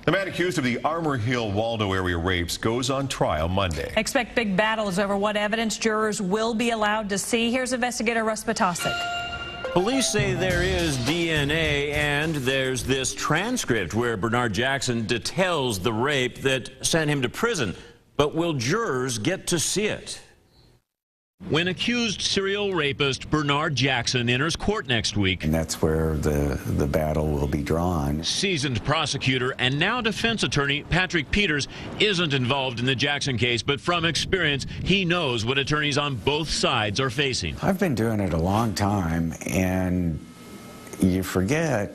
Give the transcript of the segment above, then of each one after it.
The man accused of the Armour Hill Waldo area rapes goes on trial Monday. Expect big battles over what evidence jurors will be allowed to see. Here's investigator Russ Potasic. Police say there is DNA and there's this transcript where Bernard Jackson details the rape that sent him to prison. But will jurors get to see it? When accused serial rapist Bernard Jackson enters court next week, and that's where the battle will be drawn. Seasoned prosecutor and now defense attorney Patrick Peters isn't involved in the Jackson case, but from experience, he knows what attorneys on both sides are facing. I've been doing it a long time, and you forget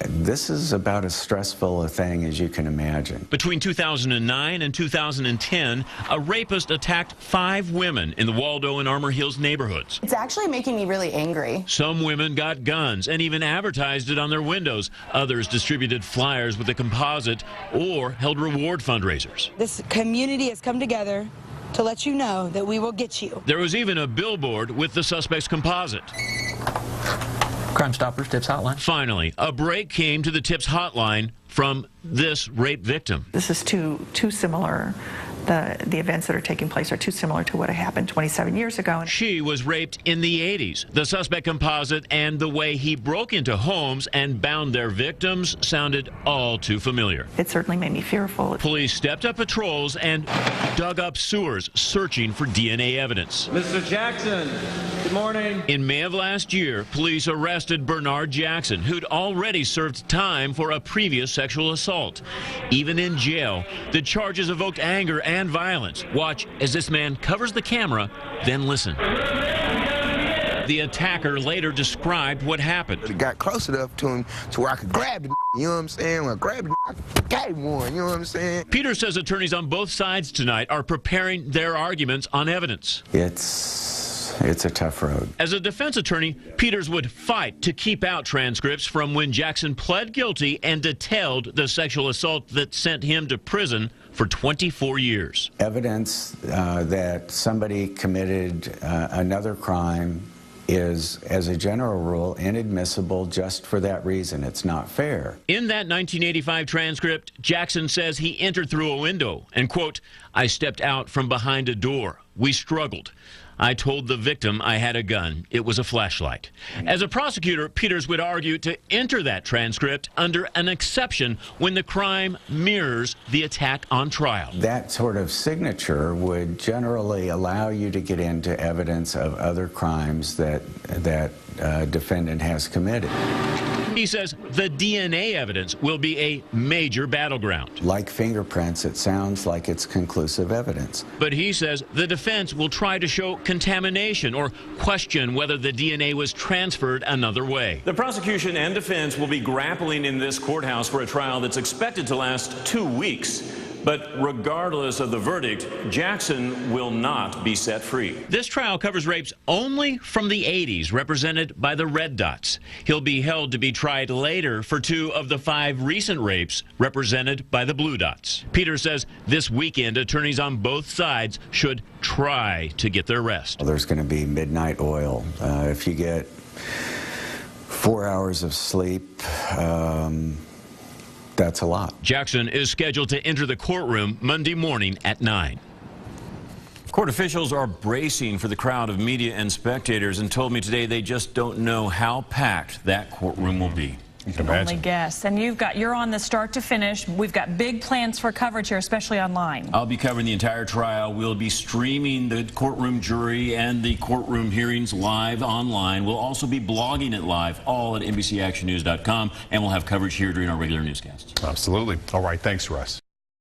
this is about as stressful a thing as you can imagine. Between 2009 and 2010, a rapist attacked 5 women in the Waldo and Armour Hills neighborhoods. It's actually making me really angry. Some women got guns and even advertised it on their windows. Others distributed flyers with a composite or held reward fundraisers. This community has come together to let you know that we will get you. There was even a billboard with the suspect's composite. Crime Stoppers Tips Hotline. Finally, a break came to the Tips Hotline from this rape victim. This is too similar. The events that are taking place are too similar to what happened 27 years ago. She was raped in the 80s. The suspect composite and the way he broke into homes and bound their victims sounded all too familiar. It certainly made me fearful. Police stepped up patrols and dug up sewers searching for DNA evidence. Mr. Jackson, good morning. In May of last year, police arrested Bernard Jackson, who'd already served time for a previous sexual assault. Even in jail, the charges evoked anger and violence. Watch as this man covers the camera, then listen. The attacker later described what happened. It got close enough to him to where I could grab the, you know what I'm saying? When I grabbed the, I gave one, you know what I'm saying? Peter says attorneys on both sides tonight are preparing their arguments on evidence. It's a tough road. As a defense attorney, Peters would fight to keep out transcripts from when Jackson pled guilty and detailed the sexual assault that sent him to prison for 24 years. Evidence that somebody committed another crime is, as a general rule, inadmissible just for that reason. It's not fair. In that 1985 transcript, Jackson says he entered through a window and, quote, "I stepped out from behind a door. We struggled. I told the victim I had a gun. It was a flashlight." As a prosecutor, Peters would argue to enter that transcript under an exception when the crime mirrors the attack on trial. That sort of signature would generally allow you to get into evidence of other crimes that defendant has committed. He says the DNA evidence will be a major battleground. Like fingerprints, it sounds like it's conclusive evidence. But he says the defense will try to show contamination or question whether the DNA was transferred another way. The prosecution and defense will be grappling in this courthouse for a trial that's expected to last 2 weeks. But regardless of the verdict, Jackson will not be set free. This trial covers rapes only from the 80s, represented by the red dots. He'll be held to be tried later for 2 of the 5 recent rapes, represented by the blue dots. Peter says this weekend, attorneys on both sides should try to get their rest. There's going to be midnight oil. If you get 4 hours of sleep, that's a lot. Jackson is scheduled to enter the courtroom Monday morning at 9. Court officials are bracing for the crowd of media and spectators and told me today they just don't know how packed that courtroom will be. You can only guess. And you're on the start to finish. We've got big plans for coverage here, especially online. I'll be covering the entire trial. We'll be streaming the courtroom jury and the courtroom hearings live online. We'll also be blogging it live, all at NBCActionNews.com, and we'll have coverage here during our regular newscasts. Absolutely. All right. Thanks, Russ.